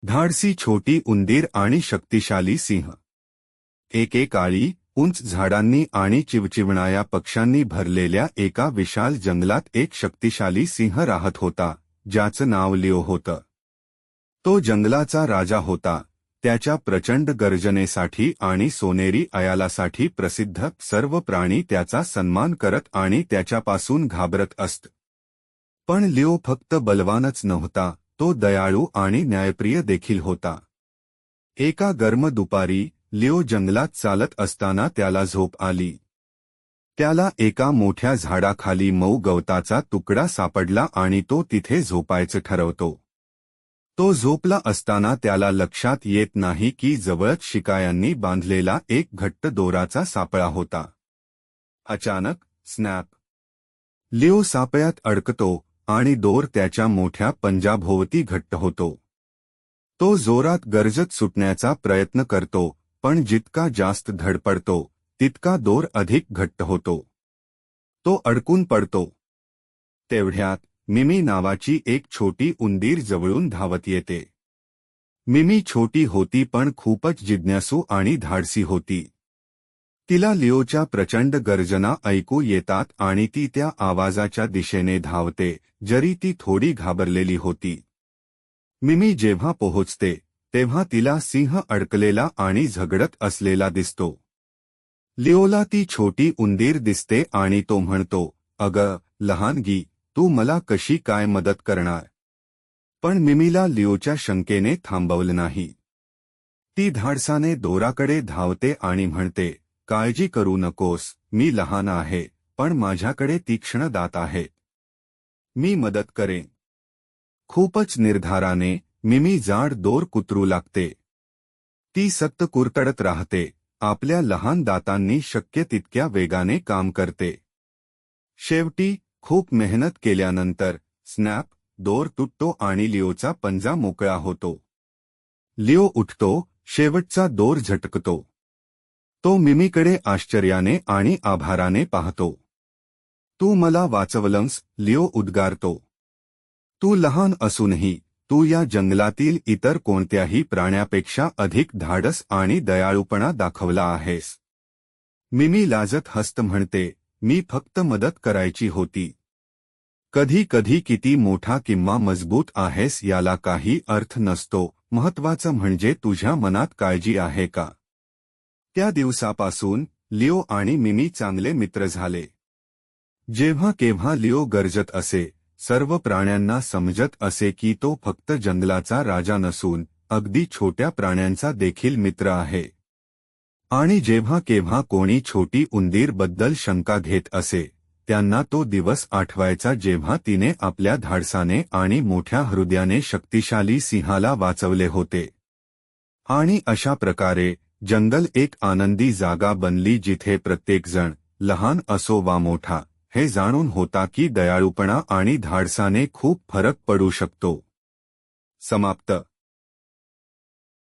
धाडसी छोटी उंदीर आणि शक्तिशाली सिंह। एकेकाळी उंच झाडांनी आणि चिवचिवणाऱ्या पक्ष्यांनी भरलेल्या एका विशाल जंगलात एक शक्तिशाली सिंह राहत होता, ज्याचं नाव लिओ होतं। तो जंगलाचा राजा होता। त्याच्या प्रचंड गर्जनेसाठी आणि सोनेरी अयालासाठी प्रसिद्ध सर्व प्राणी त्याचा सन्मान करत आणि त्याच्यापासून घाबरत असत। पण लिओ फक्त बलवानच नव्हता, तो दयाळू आणि न्यायप्रिय देखील होता। एका गर्म दुपारी लिओ जंगलात चालत असताना त्याला झोप आली। त्याला एका मोठ्या झाडाखाली मऊ गवताचा तुकडा सापडला आणि तो तिथे झोपायचं ठरवतो। तो झोपला असताना त्याला लक्षात येत नाही की जवळच शिकायांनी बांधलेला एक घट्ट दोराचा सापळा होता। अचानक स्नॅप! लिओ सापळ्यात अडकतो आणि दोर त्याच्या मोठ्या पंजाभोवती घट्ट होतो। तो जोरात गर्जत सुटण्याचा प्रयत्न करतो, पण जितका जास्त धडपडतो तितका दोर अधिक घट्ट होतो। तो अडकून पडतो। तेवढ्यात मिमी नावाची एक छोटी उंदीर जवळून धावत येते। मिमी छोटी होती पण खूपच जिज्ञासू आणि धाडसी होती। तिला लिओच्या प्रचंड गर्जना ऐकू येतात आणि ती त्या आवाजाच्या दिशेने धावते, जरी ती थोडी घाबरलेली होती। मिमी जेव्हा पोहोचते तेव्हा तिला सिंह अडकलेला आणि झगडत असलेला दिसतो। लिओला ती छोटी उंदीर दिसते आणि तो म्हणतो, "अगं लहानगी, तू मला कशी काय मदत करणार?" पण मिमीला लिओच्या शंकेने थांबवलं नाही। ती धाडसाने दोराकडे धावते आणि म्हणते, "काळजी करू नकोस, मी लहान आहे, पण माझ्याकडे तीक्ष्ण दात आहेत। मी मदत करेन." खूपच निर्धाराने मिमी जाड दोर कुतरू लागते। ती सक्त कुरतडत राहते, आपल्या लहान दातांनी शक्य तितक्या वेगाने काम करते। शेवटी खूप मेहनत केल्यानंतर स्नॅप! दोर तुटतो आणि लिओचा पंजा मोकळा होतो। लिओ उठतो, शेवटचा दोर झटकतो। तो मिमीकडे आश्चर्याने आणि आभाराने पाहतो। "तू मला वाचवलंस," लिओ उद्गारतो। "तू लहान असूनही तू या जंगलातील इतर कोणत्याही प्राण्यापेक्षा अधिक धाडस आणि दयाळूपणा दाखवला आहेस." मिमी लाजत हसत म्हणते, "मी फक्त मदत करायची होती. कधी कधी किती मोठा किंवा मजबूत आहेस याला काही अर्थ नसतो, महत्त्वाचं म्हणजे तुझ्या मनात काळजी आहे का?" त्या दिवसापासून लिओ आणि मिमी चांगले मित्र झाले। जेव्हा केव्हा लिओ गरजत असे, सर्व प्राण्यांना समजत असे की तो फक्त जंगलाचा राजा नसून अगदी छोट्या प्राण्यांचा देखील मित्र आहे। आणि जेव्हा केव्हा कोणी छोटी उंदीर बद्दल शंका घेत असे, त्यांना तो दिवस आठवायचा जेव्हा तिने आपल्या धाडसाने आणि मोठ्या हृदयाने शक्तिशाली सिंहाला वाचवले होते। आणि अशा प्रकारे जंगल एक आनंदी जागा बनली जिथे प्रत्येकजण, लहान असो वा मोठा, हे जाणून होता की दयाळूपणा आणि धाडसाने खूप फरक पडू शकतो। समाप्त।